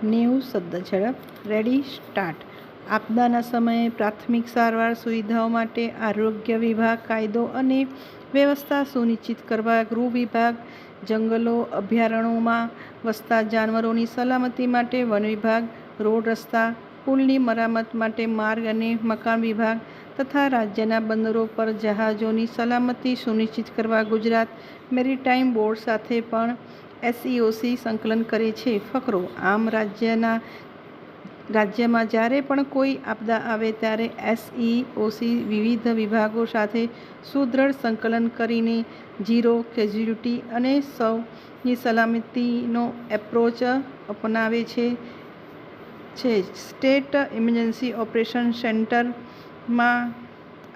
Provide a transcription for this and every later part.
90 શબ્દ ઝડપ ready start. આપદાના સમયે પ્રાથમિક સારવાર સુવિધાઓ માટે આરોગ્ય વિભાગ કાયદો અને વ્યવસ્થા સુનિશ્ચિત કરવા, ગૃહ વિભાગ, જંગલો અભયારણ્યોમાં વસતા જાનવરોની સલામતી માટે વન વિભાગ, રોડ રસ્તા પુલની મરામત માટે માર્ગ અને મકાન વિભાગ તથા રાજ્યના બંદરો પર જહાજોની સલામતી સુનિશ્ચિત કરવા ગુજરાત મેરીટાઈમ બોર્ડ સાથે પણ એસઈઓસી સંકલન કરે છે. ફકરો: આમ રાજ્યમાં જ્યારે પણ કોઈ આપદા આવે ત્યારે એસઈઓસી વિવિધ વિભાગો સાથે સુદૃઢ સંકલન કરીને ઝીરો કેઝ્યુલિટી અને સૌની સલામતીનો એપ્રોચ અપનાવે છે. સ્ટેટ ઇમરજન્સી ઓપરેશન સેન્ટરમાં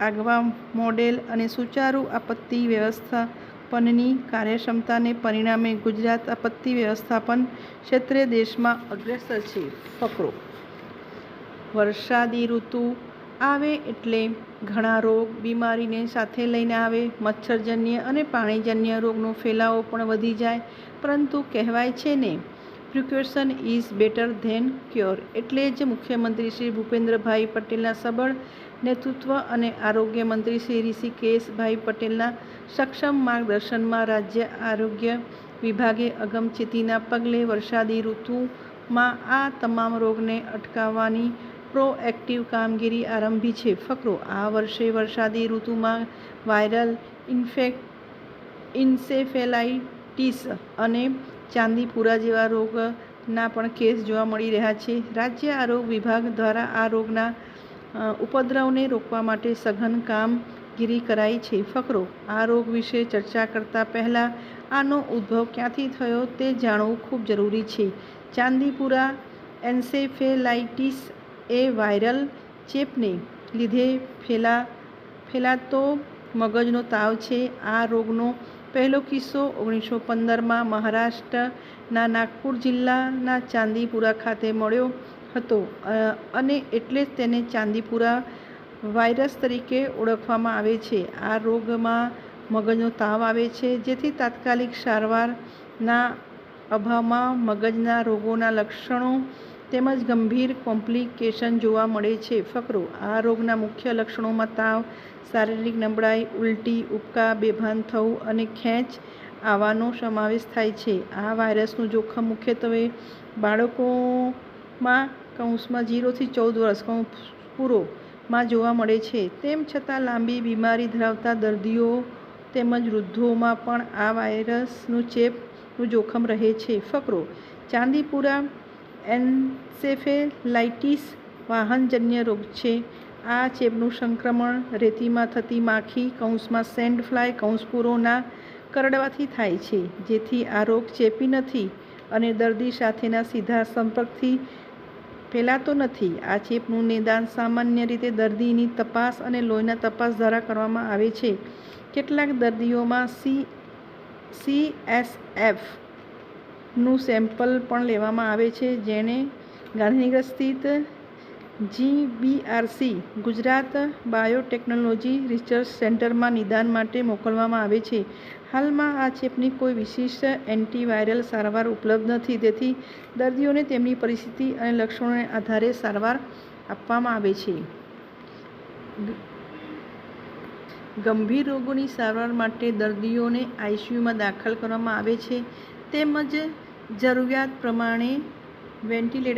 આગવા મોડેલ અને સુચારુ આપત્તિ વ્યવસ્થાપનની કાર્યક્ષમતાને પરિણામે ગુજરાત આપત્તિ વ્યવસ્થાપન ક્ષેત્રે દેશમાં અગ્રેસર છે. ફકરો: વરસાદી ઋતુ આવે એટલે ઘણા રોગ બીમારીને સાથે લઈને આવે. મચ્છરજન્ય અને પાણીજન્ય રોગનો ફેલાવો પણ વધી જાય. પરંતુ કહેવાય છે ને, precaution is better than cure. એટલે જ મુખ્યમંત્રી શ્રી ભૂપેન્દ્રભાઈ પટેલના સબળ નેતૃત્વ અને આરોગ્ય મંત્રી શ્રી ઋષિકેશભાઈ પટેલના સક્ષમ માર્ગદર્શનમાં રાજ્ય આરોગ્ય વિભાગે અગમચેતીના પગલે વરસાદી ઋતુમાં આ તમામ રોગને અટકાવવાની પ્રોએક્ટિવ કામગીરી આરંભી છે. ફકરો: આ વર્ષે વરસાદી ઋતુમાં વાયરલ ઇન્સેફેલાઇટિસ અને ચાંદીપુરા જેવા રોગના પણ કેસ જોવા મળી રહ્યા છે. રાજ્ય આરોગ્ય વિભાગ દ્વારા આ રોગના ઉપદ્રવને રોકવા માટે સઘન કામગીરી કરાઈ છે. ફકરો: આ રોગ વિશે ચર્ચા કરતા પહેલા આનો ઉદ્ભવ ક્યાંથી થયો તે જાણવું ખૂબ જરૂરી છે. ચાંદીપુરા એન્સેફેલાઇટિસ એ વાયરલ ચેપને લીધે ફેલાતો મગજનો તાવ છે. આ રોગનો પહેલો કિસ્સો 1915માં મહારાષ્ટ્રના નાગપુર જિલ્લાના ચાંદીપુરા ખાતે મળ્યો હતો અને એટલે જ તેને ચાંદીપુરા વાયરસ તરીકે ઓળખવામાં આવે છે. આ રોગમાં મગજનો તાવ આવે છે, જેથી તાત્કાલિક સારવારના અભાવમાં મગજના રોગોના લક્ષણો તેમજ ગંભીર કોમ્પ્લિકેશન જોવા મળે છે. ફકરો: આ રોગના મુખ્ય લક્ષણોમાં તાવ, શારીરિક નબળાઈ, ઉલટી, ઉબકા, બેભાન થવું અને ખેંચ આવવાનો સમાવેશ થાય છે. આ વાયરસનું જોખમ મુખ્યત્વે બાળકોમાં (0 થી 14 વર્ષ) માં જોવા મળે છે. તેમ છતાં લાંબી બીમારી ધરાવતા દર્દીઓ તેમજ વૃદ્ધોમાં પણ આ વાયરસનું ચેપનું જોખમ રહે છે. ફકરો: ચાંદીપુરા એન્સેફેલાઇટિસ વાહનજન્ય રોગ છે. આ ચેપનું સંક્રમણ રેતીમાં થતી માખી (સેન્ડ ફ્લાય) ના કરડવાથી થાય છે, જેથી આ રોગ ચેપી નથી અને દર્દી સાથેના સીધા સંપર્કથી ફેલાતો નથી. આ ચેપનું નિદાન સામાન્ય રીતે દર્દીની તપાસ અને લોહીના તપાસ દ્વારા કરવામાં આવે છે. કેટલાક દર્દીઓમાં CSF નું સેમ્પલ પણ લેવામાં આવે છે, જેને ગાંધીનગર સ્થિત GBRC ગુજરાત બાયોટેકનોલોજી રિસર્ચ સેન્ટરમાં નિદાન માટે મોકલવામાં આવે છે. હાલમાં આ ચેપની કોઈ વિશિષ્ટ એન્ટીવાયરલ સારવાર ઉપલબ્ધ નથી, તેથી દર્દીઓને તેમની પરિસ્થિતિ અને લક્ષણોને આધારે સારવાર આપવામાં આવે છે. ગંભીર રોગોની સારવાર માટે દર્દીઓને આઈસીયુમાં દાખલ કરવામાં આવે છે તેમજ જરૂરિયાત પ્રમાણે વેન્ટિલેટર